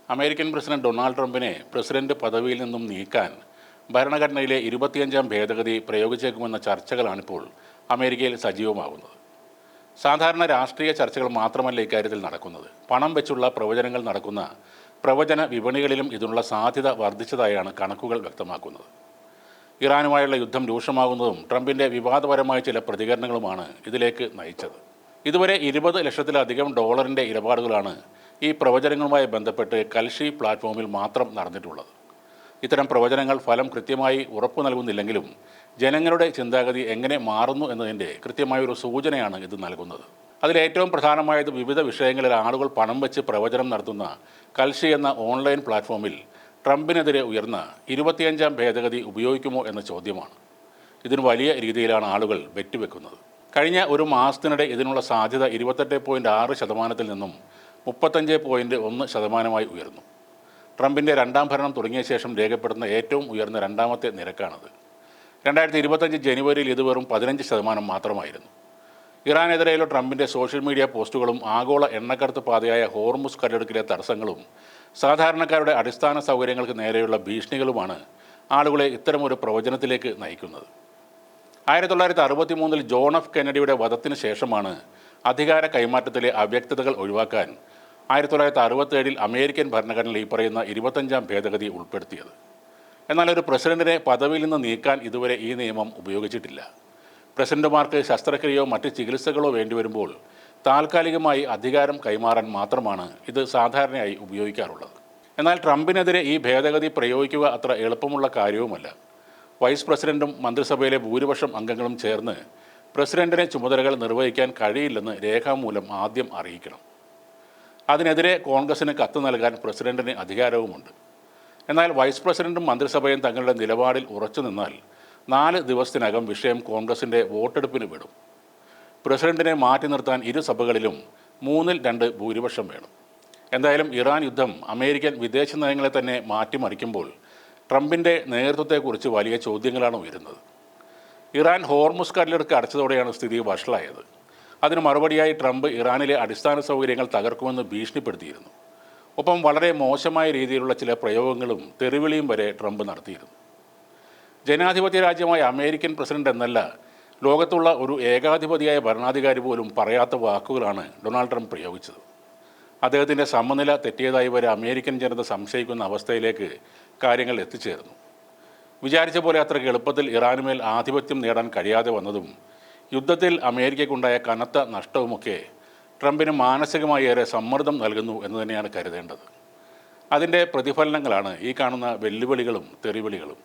American president Donald ട്രംപിനെ president പദവിയിൽ നിന്നും നീക്കാൻ ഭരണഘടനയിലെ 25-ാം ഭേദഗതി പ്രയോഗിച്ചേക്കുമെന്ന ചർച്ചകളാണിപ്പോൾ അമേരിക്കയിൽ സജീവമാകുന്നത്. സാധാരണ രാഷ്ട്രീയ ചർച്ചകൾ മാത്രമല്ല ഇക്കാര്യത്തിൽ നടക്കുന്നത്. പണം വെച്ചുള്ള പ്രവചനങ്ങൾ നടക്കുന്ന പ്രവചന വിപണികളിലും ഇതിനുള്ള സാധ്യത വർദ്ധിച്ചതായാണ് കണക്കുകൾ വ്യക്തമാക്കുന്നത്. ഇറാനുമായുള്ള യുദ്ധം രൂക്ഷമാകുന്നതും ട്രംപിൻ്റെ വിവാദപരമായ ചില പ്രതികരണങ്ങളുമാണ് ഇതിലേക്ക് നയിച്ചത്. ഇതുവരെ 20 ലക്ഷത്തിലധികം ഡോളറിൻ്റെ ഇടപാടുകളാണ് ഈ പ്രവചനങ്ങളുമായി ബന്ധപ്പെട്ട് കൽഷി പ്ലാറ്റ്ഫോമിൽ മാത്രം നടന്നിട്ടുള്ളത്. ഇത്തരം പ്രവചനങ്ങൾ ഫലം കൃത്യമായി ഉറപ്പു നൽകുന്നില്ലെങ്കിലും ജനങ്ങളുടെ ചിന്താഗതി എങ്ങനെ മാറുന്നു എന്നതിൻ്റെ കൃത്യമായൊരു സൂചനയാണ് ഇത് നൽകുന്നത്. അതിലേറ്റവും പ്രധാനമായത് വിവിധ വിഷയങ്ങളിൽ ആളുകൾ പണം വെച്ച് പ്രവചനം നടത്തുന്ന കൽഷി എന്ന ഓൺലൈൻ പ്ലാറ്റ്ഫോമിൽ ട്രംപിനെതിരെ ഉയർന്ന 25-ാം ഭേദഗതി ഉപയോഗിക്കുമോ എന്ന ചോദ്യമാണ്. ഇതിന് വലിയ രീതിയിലാണ് ആളുകൾ വെറ്റുവെക്കുന്നത്. കഴിഞ്ഞ ഒരു മാസത്തിനിടെ ഇതിനുള്ള സാധ്യത 28.6% നിന്നും 35.1% ഉയർന്നു. ട്രംപിൻ്റെ രണ്ടാം ഭരണം തുടങ്ങിയ ശേഷം രേഖപ്പെടുത്തുന്ന ഏറ്റവും ഉയർന്ന രണ്ടാമത്തെ നിരക്കാണത്. 2025 ജനുവരിയിൽ ഇത് വെറും 15% മാത്രമായിരുന്നു. ഇറാനെതിരെയുള്ള ട്രംപിൻ്റെ സോഷ്യൽ മീഡിയ പോസ്റ്റുകളും ആഗോള എണ്ണക്കടത്ത് പാതയായ ഹോർമുസ് കടലിടുക്കിലെ തടസ്സങ്ങളും സാധാരണക്കാരുടെ അടിസ്ഥാന സൗകര്യങ്ങൾക്ക് നേരെയുള്ള ഭീഷണികളുമാണ് ആളുകളെ ഇത്തരമൊരു പ്രവചനത്തിലേക്ക് നയിക്കുന്നത്. 1963 ജോൺ എഫ് കെന്നഡിയുടെ വധത്തിന് ശേഷമാണ് അധികാര കൈമാറ്റത്തിലെ അവ്യക്തതകൾ ഒഴിവാക്കാൻ 1967 അമേരിക്കൻ ഭരണഘടനയിൽ ഈ പറയുന്ന 25-ാം ഭേദഗതി ഉൾപ്പെടുത്തിയത്. എന്നാൽ ഒരു പ്രസിഡന്റിനെ പദവിയിൽ നിന്ന് നീക്കാൻ ഇതുവരെ ഈ നിയമം ഉപയോഗിച്ചിട്ടില്ല. പ്രസിഡന്റുമാർക്ക് ശസ്ത്രക്രിയയോ മറ്റ് ചികിത്സകളോ വേണ്ടിവരുമ്പോൾ താൽക്കാലികമായി അധികാരം കൈമാറാൻ മാത്രമാണ് ഇത് സാധാരണയായി ഉപയോഗിക്കാറുള്ളത്. എന്നാൽ ട്രംപിനെതിരെ ഈ ഭേദഗതി പ്രയോഗിക്കുക അത്ര എളുപ്പമുള്ള കാര്യവുമല്ല. വൈസ് പ്രസിഡന്റും മന്ത്രിസഭയിലെ ഭൂരിപക്ഷം അംഗങ്ങളും ചേർന്ന് പ്രസിഡന്റിനെ ചുമതലകൾ നിർവഹിക്കാൻ കഴിയില്ലെന്ന് രേഖാമൂലം ആദ്യം അറിയിക്കണം. അതിനെതിരെ കോൺഗ്രസിന് കത്ത് നൽകാൻ പ്രസിഡന്റിന് അധികാരവുമുണ്ട്. എന്നാൽ വൈസ് പ്രസിഡന്റും മന്ത്രിസഭയും തങ്ങളുടെ നിലപാടിൽ ഉറച്ചു നിന്നാൽ 4 ദിവസത്തിനകം വിഷയം കോൺഗ്രസിൻ്റെ വോട്ടെടുപ്പിന് വിടും. പ്രസിഡന്റിനെ മാറ്റി നിർത്താൻ ഇരു സഭകളിലും 3/2 ഭൂരിപക്ഷം വേണം. എന്തായാലും ഇറാൻ യുദ്ധം അമേരിക്കൻ വിദേശ നയങ്ങളെ തന്നെ മാറ്റിമറിക്കുമ്പോൾ ട്രംപിൻ്റെ നേതൃത്വത്തെക്കുറിച്ച് വലിയ ചോദ്യങ്ങളാണ് ഉയരുന്നത്. ഇറാൻ ഹോർമുസ് കടലിടുക്ക് അടച്ചതോടെയാണ് സ്ഥിതി വഷളായത്. അതിന് മറുപടിയായി ട്രംപ് ഇറാനിലെ അടിസ്ഥാന സൗകര്യങ്ങൾ തകർക്കുമെന്ന് ഭീഷണിപ്പെടുത്തിയിരുന്നു. ഒപ്പം വളരെ മോശമായ രീതിയിലുള്ള ചില പ്രയോഗങ്ങളും തെറിവിളിയും വരെ ട്രംപ് നടത്തിയിരുന്നു. ജനാധിപത്യ രാജ്യമായ അമേരിക്കൻ പ്രസിഡന്റ് എന്നല്ല, ലോകത്തുള്ള ഒരു ഏകാധിപതിയായ ഭരണാധികാരി പോലും പറയാത്ത വാക്കുകളാണ് ഡൊണാൾഡ് ട്രംപ് പ്രയോഗിച്ചത്. അദ്ദേഹത്തിൻ്റെ സമനില തെറ്റിയതായി വരെ അമേരിക്കൻ ജനത സംശയിക്കുന്ന അവസ്ഥയിലേക്ക് കാര്യങ്ങൾ എത്തിച്ചേർന്നു. വിചാരിച്ച പോലെ അത്രയ്ക്ക് എളുപ്പത്തിൽ ഇറാനുമേൽ ആധിപത്യം നേടാൻ കഴിയാതെ വന്നതും യുദ്ധത്തിൽ അമേരിക്കയ്ക്കുണ്ടായ കനത്ത നഷ്ടവുമൊക്കെ ട്രംപിന് മാനസികമായി ഏറെ സമ്മർദ്ദം നൽകുന്നു എന്ന് തന്നെയാണ് കരുതേണ്ടത്. അതിൻ്റെ പ്രതിഫലനങ്ങളാണ് ഈ കാണുന്ന വെല്ലുവിളികളും തെറിവിളികളും.